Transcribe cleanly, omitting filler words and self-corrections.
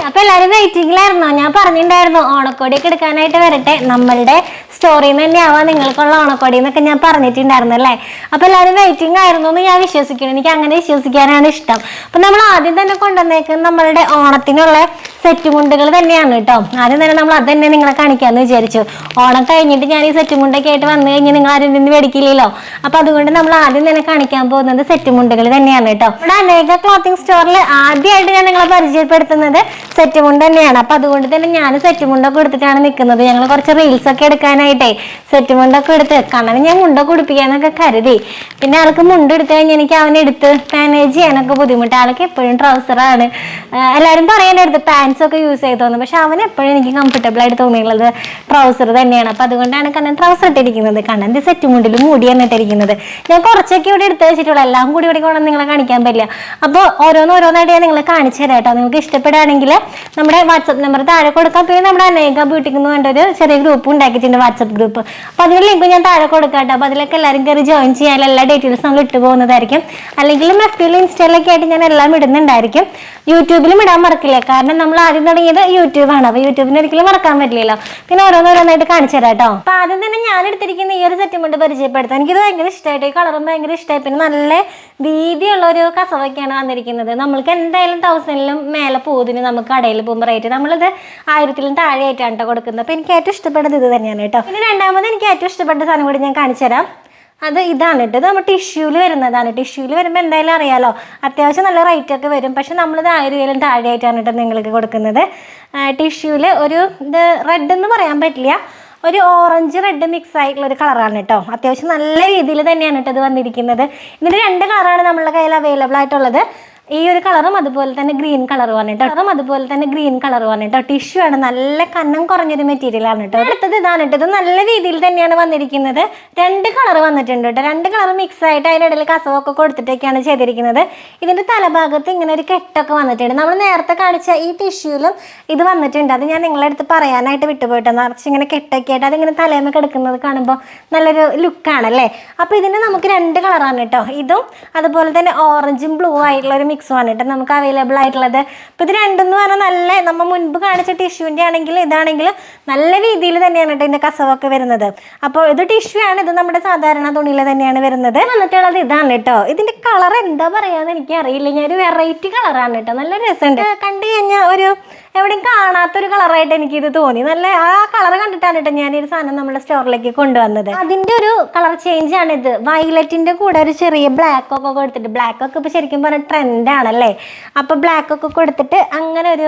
അപ്പൊ എല്ലാരും വെയിറ്റിംഗിലായിരുന്നോ? ഞാൻ പറഞ്ഞിട്ടുണ്ടായിരുന്നു ഓണക്കോടിയൊക്കെ എടുക്കാനായിട്ട് വരട്ടെ, നമ്മളുടെ സ്റ്റോറിയിൽ നിന്ന് തന്നെ ആവാം നിങ്ങൾക്കുള്ള ഓണക്കോടി എന്നൊക്കെ ഞാൻ പറഞ്ഞിട്ടുണ്ടായിരുന്നു അല്ലേ. അപ്പൊ എല്ലാവരും വെയിറ്റിംഗ് ആയിരുന്നു എന്ന് ഞാൻ വിശ്വസിക്കുന്നു. എനിക്ക് അങ്ങനെ വിശ്വസിക്കാനാണ് ഇഷ്ടം. അപ്പൊ നമ്മൾ ആദ്യം തന്നെ കൊണ്ടുവന്നേക്കുന്നത് നമ്മളുടെ ഓണത്തിനുള്ള സെറ്റ് മുണ്ടുകൾ തന്നെയാണ് കേട്ടോ. ആദ്യം തന്നെ നമ്മൾ അത് തന്നെ നിങ്ങളെ കാണിക്കാന്ന് വിചാരിച്ചു. ഓണം കഴിഞ്ഞിട്ട് ഞാൻ ഈ സെറ്റ് മുണ്ടൊക്കെ ആയിട്ട് വന്നു കഴിഞ്ഞാൽ നിങ്ങൾ ആരും നിന്ന് മേടിക്കില്ലല്ലോ. അപ്പൊ അതുകൊണ്ട് നമ്മൾ ആദ്യം തന്നെ കാണിക്കാൻ പോകുന്നത് സെറ്റ് മുണ്ടുകൾ തന്നെയാണ് കേട്ടോ. ഇവിടെ അനേക ക്ലോത്തിങ് സ്റ്റോറിൽ ആദ്യമായിട്ട് ഞാൻ നിങ്ങളെ പരിചയപ്പെടുത്തുന്നത് സെറ്റ് മുണ്ട് തന്നെയാണ്. അപ്പൊ അതുകൊണ്ട് തന്നെ ഞാൻ സെറ്റ് മുണ്ടൊക്കെ എടുത്തിട്ടാണ് നിൽക്കുന്നത്. ഞങ്ങൾ കുറച്ച് റീൽസ് ഒക്കെ എടുക്കാനായിട്ടേ സെറ്റ് മുണ്ടൊക്കെ എടുത്ത് കണ്ണന് ഞാൻ മുണ്ടൊക്കെ ഉടുപ്പിക്കാന്നൊക്കെ കരുതി. പിന്നെ ആൾക്ക് മുണ്ട് എടുത്തു കഴിഞ്ഞാൽ എനിക്ക് അവനെടുത്ത് മാനേജ് ചെയ്യാനൊക്കെ ബുദ്ധിമുട്ട്. ആൾക്ക് എപ്പോഴും ട്രൗസറാണ്. എല്ലാവരും പറയാനെടുത്ത് പാൻസ് ഒക്കെ യൂസ് ചെയ്ത് തോന്നുന്നു, പക്ഷെ അവന് എപ്പോഴും എനിക്ക് കംഫർട്ടബിൾ ആയിട്ട് തോന്നിയുള്ളത് ട്രൗസർ തന്നെയാണ്. അപ്പൊ അതുകൊണ്ടാണ് കണ്ണൻ ട്രൗസർ ഇട്ടിരിക്കുന്നത്. കണ്ണൻ്റെ സെറ്റ് മുണ്ടിൽ മൂടിയാണ് ഇട്ടിരിക്കുന്നത്. ഞാൻ കുറച്ചൊക്കെ ഇവിടെ എടുത്ത് വെച്ചിട്ടുള്ളൂ, എല്ലാം കൂടി ഇവിടെ കൊണ്ടു നിങ്ങളെ കാണിക്കാൻ പറ്റില്ല. അപ്പോൾ ഓരോന്നായിട്ട് ഞാൻ നിങ്ങളെ കാണിച്ചു തരാം കേട്ടോ. നിങ്ങൾക്ക് ഇഷ്ടപ്പെടുകയാണെങ്കിൽ നമ്മുടെ വാട്സപ്പ് നമ്പർ താഴെ കൊടുക്കാം. പിന്നെ നമ്മുടെ അനേക ബ്യൂട്ടിക്ക് എന്ന് പറഞ്ഞൊരു ചെറിയ ഗ്രൂപ്പ് ഉണ്ടാക്കിയിട്ടുണ്ട്, വാട്സപ്പ് ഗ്രൂപ്പ്. അപ്പോൾ അതിൻ്റെ ലിങ്ക് ഞാൻ താഴെ കൊടുക്കാം കേട്ടോ. അപ്പോൾ അതിലൊക്കെ എല്ലാവരും കയറി ജോയിൻ ചെയ്യാൻ എല്ലാ ഡീറ്റെയിൽസ് നമ്മൾ ഇട്ട് പോകുന്നതായിരിക്കും. അല്ലെങ്കിൽ എഫ്ബിയിലും ഇൻസ്റ്റയിലൊക്കെ ആയിട്ട് ഞാൻ എല്ലാം ഇടുന്നുണ്ടായിരിക്കും. യൂട്യൂബിലും ഇടാൻ മറക്കില്ല, കാരണം നമ്മൾ ആദ്യം തുടങ്ങിയത് യൂട്യൂബാണ്. അപ്പോൾ യൂട്യൂബിന് ഒരിക്കലും മറക്കാൻ പറ്റില്ലല്ലോ. പിന്നെ ഓരോന്നായിട്ട് കാണിച്ചു തരാം കേട്ടോ. അപ്പോൾ ആദ്യം തന്നെ ഞാൻ എടുത്തിരിക്കുന്ന ഈ ഒരു സെറ്റ് മുണ്ട് പരിചയപ്പെടുത്താം. എനിക്കിത് ഭയങ്കര ഇഷ്ടമായിട്ട്, ഈ കളറും ഭയങ്കര ഇഷ്ടമായി. പിന്നെ നല്ല വീതിയുള്ള ഒരു കസവൊക്കെയാണ് വന്നിരിക്കുന്നത്. നമ്മൾക്ക് എന്തായാലും 1000-ലും മേലെ പോകുന്നതിന് നമുക്ക് കടയിൽ പോകുമ്പോൾ റേറ്റ് നമ്മളിത് 1000-ലും താഴെ ആയിട്ടാണ് കേട്ടോ കൊടുക്കുന്നത്. അപ്പോൾ എനിക്ക് ഏറ്റവും ഇഷ്ടപ്പെട്ടത് ഇത് തന്നെയാണ് കേട്ടോ. പിന്നെ രണ്ടാമത് എനിക്ക് ഏറ്റവും ഇഷ്ടപ്പെട്ട സാധനം കൂടി ഞാൻ കാണിച്ചു തരാം. അത് ഇതാണ് കേട്ടോ. ഇത് നമ്മൾ ടിഷ്യൂല് വരുന്നതാണ്. ടിഷ്യൂല് വരുമ്പോൾ എന്തായാലും അറിയാലോ, അത്യാവശ്യം നല്ല റേറ്റ് ഒക്കെ വരും. പക്ഷെ നമ്മളിത് 1000-ലും താഴെ ആയിട്ടാണ് കേട്ടോ നിങ്ങൾക്ക് കൊടുക്കുന്നത്. ടിഷ്യൂല് ഒരു ഇത് റെഡ് എന്ന് പറയാൻ പറ്റില്ല, ഒരു ഓറഞ്ച് റെഡ് മിക്സ് ആയിട്ടുള്ള ഒരു കളറാണ് കേട്ടോ. അത്യാവശ്യം നല്ല രീതിയിൽ തന്നെയാണ് കേട്ടോ ഇത് വന്നിരിക്കുന്നത്. ഇതിന് 2 കളറാണ് നമ്മളുടെ കയ്യിൽ അവൈലബിൾ ആയിട്ടുള്ളത്. ഈ ഒരു കളറും അതുപോലെ തന്നെ ഗ്രീൻ കളറുമാണ് കേട്ടോ. ടിഷ്യൂ ആണ്, നല്ല കനം കുറഞ്ഞൊരു മെറ്റീരിയൽ ആണ് കേട്ടോ. അടുത്തത് ഇതാണ് കേട്ടോ. ഇത് നല്ല രീതിയിൽ തന്നെയാണ് വന്നിരിക്കുന്നത്. 2 കളർ വന്നിട്ടുണ്ട് കേട്ടോ. 2 കളർ മിക്സ് ആയിട്ട് അതിനിടയിൽ കസവൊക്കെ കൊടുത്തിട്ടൊക്കെയാണ് ചെയ്തിരിക്കുന്നത്. ഇതിന്റെ തലഭാഗത്ത് ഇങ്ങനെ ഒരു കെട്ടൊക്കെ വന്നിട്ടുണ്ട്. നമ്മൾ നേരത്തെ കാണിച്ച ഈ ടിഷ്യൂലും ഇത് വന്നിട്ടുണ്ട്. അത് ഞാൻ നിങ്ങളുടെ അടുത്ത് പറയാനായിട്ട് വിട്ടുപോയിട്ടോ. നിറച്ച് ഇങ്ങനെ കെട്ടൊക്കെ ആയിട്ട് അതിങ്ങനെ തലേമൊക്കെ എടുക്കുന്നത് കാണുമ്പോൾ നല്ലൊരു ലുക്കാണല്ലേ. അപ്പോൾ ഇതിന് നമുക്ക് 2 കളറാണ് കേട്ടോ. ഇതും അതുപോലെ തന്നെ ഓറഞ്ചും ബ്ലൂ ആയിട്ടുള്ള ഒരു മിക്സുമാണ് കേട്ടോ നമുക്ക് അവൈലബിൾ ആയിട്ടുള്ളത്. അപ്പോൾ ഇത് രണ്ടെന്ന് പറഞ്ഞാൽ നല്ല നമ്മൾ മുൻപ് കാണിച്ച ടിഷ്യൂവിൻ്റെ ആണെങ്കിൽ ഇതാണെങ്കിലും നല്ല രീതിയിൽ തന്നെയാണ് കേട്ടോ ഇതിൻ്റെ കസവൊക്കെ വരുന്നത്. അപ്പോൾ ഇത് ടിഷ്യൂ ആണ്, ഇത് നമ്മുടെ സാധാരണ തുണിയിൽ തന്നെയാണ് വരുന്നത്. വന്നിട്ടുള്ളത് ഇതാണ് കേട്ടോ. ഇതിൻ്റെ കളർ എന്താ പറയാന്ന് എനിക്ക് അറിയില്ല. ഞാൻ ഒരു വെറൈറ്റി കളറാണ് കേട്ടോ. നല്ല രസമുണ്ട്. കണ്ടു കഴിഞ്ഞാൽ ഒരു എവിടെയും കാണാത്തൊരു കളറായിട്ട് എനിക്കിത് തോന്നി. നല്ല ആ കളർ കണ്ടിട്ടാണ് കേട്ടോ ഞാൻ ഈ ഒരു സാധനം നമ്മുടെ സ്റ്റോറിലേക്ക് കൊണ്ടുവന്നത്. അതിൻ്റെ ഒരു കളർ ചേഞ്ച് ആണ് ഇത്. വയലറ്റിൻ്റെ കൂടെ ഒരു ചെറിയ ബ്ലാക്ക് ഒക്കെ കൊടുത്തിട്ട്, ബ്ലാക്ക് ഒക്കെ ഇപ്പോൾ ശരിക്കും പറഞ്ഞാൽ ട്രെൻഡാണല്ലേ. അപ്പോൾ ബ്ലാക്ക് ഒക്കെ കൊടുത്തിട്ട് അങ്ങനെ ഒരു